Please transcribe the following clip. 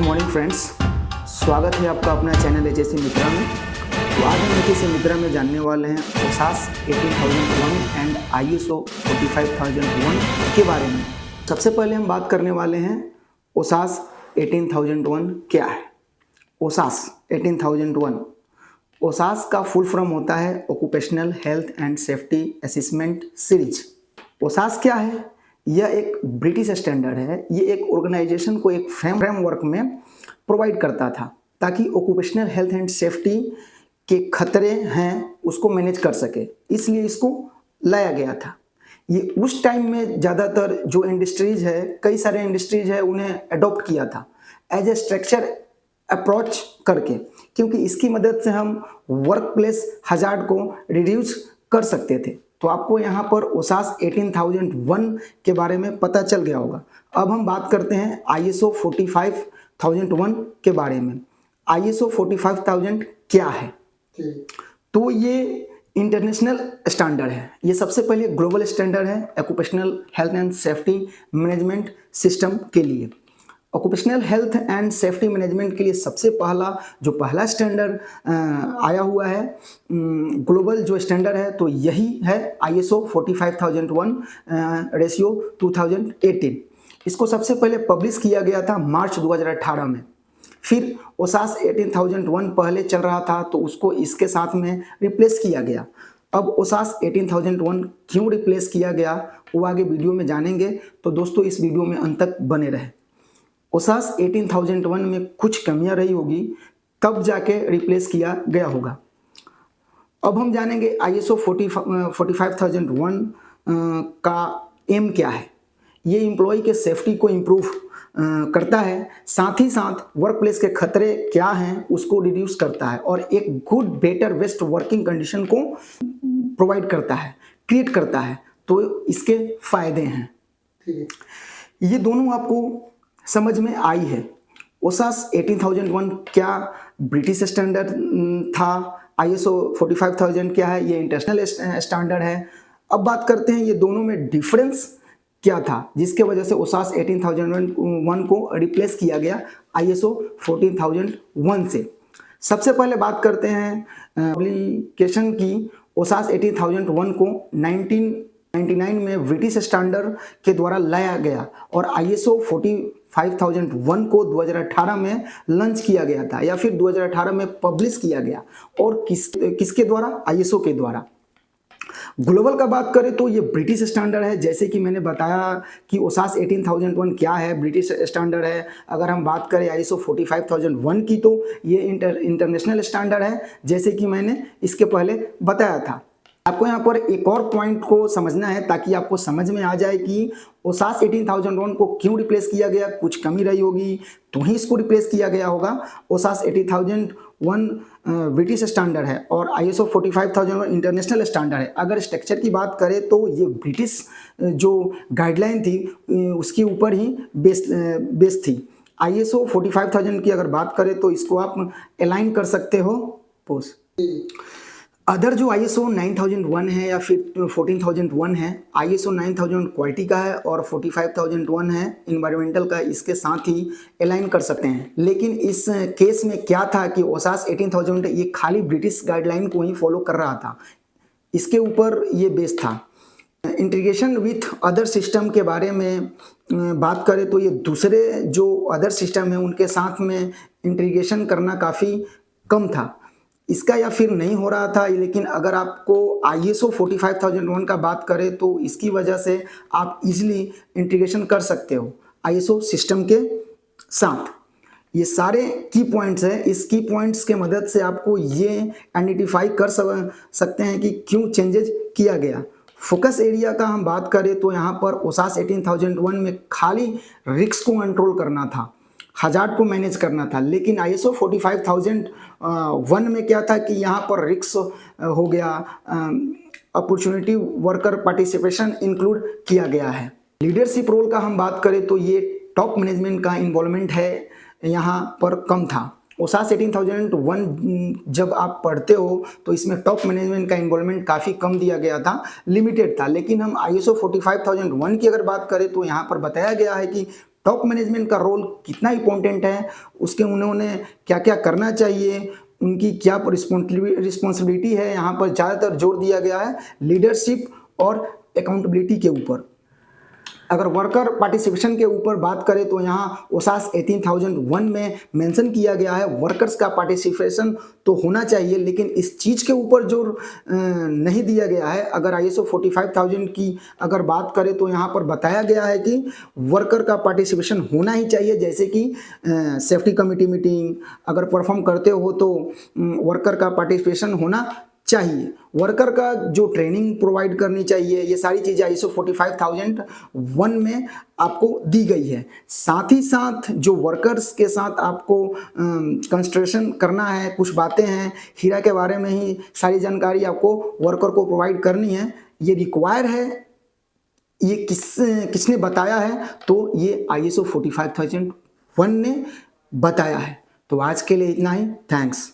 Morning friends, स्वागत है आपका अपना चैनल एचएससी मित्रा में। तो आज हम एचएससी मित्रा में जानने वाले हैं ओसास 18001 एंड आईएसओ 45001 के बारे में। सबसे पहले हम बात करने वाले हैं ओसास 18001 क्या है। ओसास 18001 ओसास का फुल फॉर्म होता है occupational health and safety assessment series. OHSAS क्या है? यह एक ब्रिटिश स्टैंडर्ड है। ये एक ऑर्गेनाइजेशन को एक फ्रेमवर्क में प्रोवाइड करता था ताकि ऑक्यूपेशनल हेल्थ एंड सेफ्टी के खतरे हैं उसको मैनेज कर सके, इसलिए इसको लाया गया था। ये उस टाइम में ज़्यादातर जो इंडस्ट्रीज है, कई सारे इंडस्ट्रीज है, उन्हें अडॉप्ट किया था एज ए स्ट्रक्चर अप्रोच करके, क्योंकि इसकी मदद से हम वर्क प्लेस हजार्ड को रिड्यूस कर सकते थे। तो आपको यहाँ पर ओसास 18001 के बारे में पता चल गया होगा। अब हम बात करते हैं आईएसओ 45001 के बारे में। आईएसओ 45000 क्या है? तो ये इंटरनेशनल स्टैंडर्ड है। ये सबसे पहले ग्लोबल स्टैंडर्ड है occupational health and safety management system के लिए। Occupational health and safety management के लिए सबसे पहला स्टैंडर्ड आया हुआ है, ग्लोबल जो स्टैंडर्ड है, तो यही है आईएसओ 45001 रेशियो 2018। इसको सबसे पहले पब्लिश किया गया था मार्च 2018 में। फिर ओसास 18001 पहले चल रहा था तो उसको इसके साथ में रिप्लेस किया गया। अब ओसास 18001 क्यों रिप्लेस किया गया वो आगे वीडियो में जानेंगे, तो दोस्तों इस वीडियो में अंत तक बने रहे। ओसास 18001 में कुछ कमियां रही होगी, तब जाके रिप्लेस किया गया होगा। अब हम जानेंगे आईएसओ 45001 का एम क्या है। ये एम्प्लॉय के सेफ्टी को इम्प्रूव करता है, साथ ही साथ वर्क प्लेस के खतरे क्या हैं उसको रिड्यूस करता है और एक good better best working condition को प्रोवाइड करता है, क्रिएट करता है। तो इसके फायदे हैं, ये दोनों आपको समझ में आई है। ओसास 18001 क्या ब्रिटिश स्टैंडर्ड था, आईएसओ 45000 क्या है, ये इंटरनेशनल स्टैंडर्ड है। अब बात करते हैं ये दोनों में डिफरेंस क्या था जिसके वजह से ओसास 18001 को रिप्लेस किया गया आईएसओ 14001 से। सबसे पहले बात करते हैं पब्लिकेशन की। ओसास 18001 को 1999 में ब्रिटिश स्टैंडर्ड के द्वारा लाया गया और आईएसओ 45001 को 2018 में लॉन्च किया गया था या फिर 2018 में पब्लिश किया गया। और किसके द्वारा? आईएसओ के द्वारा। ग्लोबल का बात करें तो ये ब्रिटिश स्टैंडर्ड है। जैसे कि मैंने बताया कि ओसास 18001 क्या है, ब्रिटिश स्टैंडर्ड है। अगर हम बात करें आईएसओ 45001 की तो ये इंटरनेशनल स्टैंडर्ड है, जैसे कि मैंने इसके पहले बताया था। आपको यहाँ पर एक और पॉइंट को समझना है ताकि आपको समझ में आ जाए कि ओसास 18001 को क्यों रिप्लेस किया गया। कुछ कमी रही होगी तो ही इसको रिप्लेस किया गया होगा। ओसास 80001 ब्रिटिश स्टैंडर्ड है और आईएसओ 45001 इंटरनेशनल स्टैंडर्ड है। अगर स्ट्रक्चर की बात करें तो ये ब्रिटिश जो गाइडलाइन थी उसके ऊपर ही बेस थी। आईएसओ 45000 की अगर बात करें तो इसको आप अलाइन कर सकते हो पोस्ट। अदर जो आईएसओ 9001 है या फिर 14001 है, आईएसओ 9000 क्वालिटी का है और 45001 है इन्वायरमेंटल का, इसके साथ ही अलाइन कर सकते हैं। लेकिन इस केस में क्या था कि ओसास 18000 ये खाली ब्रिटिश गाइडलाइन को ही फॉलो कर रहा था, इसके ऊपर ये बेस था। इंटीग्रेशन विथ अदर सिस्टम के बारे में बात करें तो ये दूसरे जो अदर सिस्टम है उनके साथ में इंटीग्रेशन करना काफ़ी कम था, इसका या फिर नहीं हो रहा था। लेकिन अगर आपको आईएसओ 45001 का बात करें तो इसकी वजह से आप इजीली इंटीग्रेशन कर सकते हो आईएसओ सिस्टम के साथ। ये सारे की पॉइंट्स हैं। इस की पॉइंट्स के मदद से आपको ये आइडेंटिफाई कर सकते हैं कि क्यों चेंजेस किया गया। फोकस एरिया का हम बात करें तो यहाँ पर ओसास 18001 में खाली रिस्क को कंट्रोल करना था, हजार्ड को मैनेज करना था। लेकिन आईएसओ 45001 में क्या था कि यहाँ पर रिस्क हो गया, अपॉर्चुनिटी वर्कर पार्टिसिपेशन इंक्लूड किया गया है। लीडरशिप रोल का हम बात करें तो ये टॉप मैनेजमेंट का इन्वॉल्वमेंट है यहाँ पर कम था। ओसास 18001 जब आप पढ़ते हो तो इसमें टॉप मैनेजमेंट का इन्वॉल्वमेंट काफ़ी कम दिया गया था, लिमिटेड था। लेकिन हम आईएसओ 45001 की अगर बात करें तो यहाँ पर बताया गया है कि टॉप मैनेजमेंट का रोल कितना इंपॉर्टेंट है, उसके उन्होंने क्या क्या करना चाहिए, उनकी क्या रिस्पॉन्सिबिलिटी है। यहाँ पर ज़्यादातर जोर दिया गया है लीडरशिप और अकाउंटेबिलिटी के ऊपर। अगर वर्कर पार्टिसिपेशन के ऊपर बात करें तो यहाँ ओसास 18001 में मेंशन किया गया है वर्कर्स का पार्टिसिपेशन तो होना चाहिए, लेकिन इस चीज़ के ऊपर जोर नहीं दिया गया है। अगर ISO 45000 की अगर बात करें तो यहाँ पर बताया गया है कि वर्कर का पार्टिसिपेशन होना ही चाहिए, जैसे कि सेफ्टी कमेटी मीटिंग अगर परफॉर्म करते हो तो वर्कर का पार्टिसिपेशन होना चाहिए, वर्कर का जो ट्रेनिंग प्रोवाइड करनी चाहिए, ये सारी चीज़ें ISO 45001 में आपको दी गई है। साथ ही साथ जो वर्कर्स के साथ आपको कंसल्टेशन करना है, कुछ बातें हैं हीरा के बारे में ही सारी जानकारी आपको वर्कर को प्रोवाइड करनी है, ये रिक्वायर है। ये किसने बताया है, तो ये ISO 45001 ने बताया है। तो आज के लिए इतना ही, थैंक्स।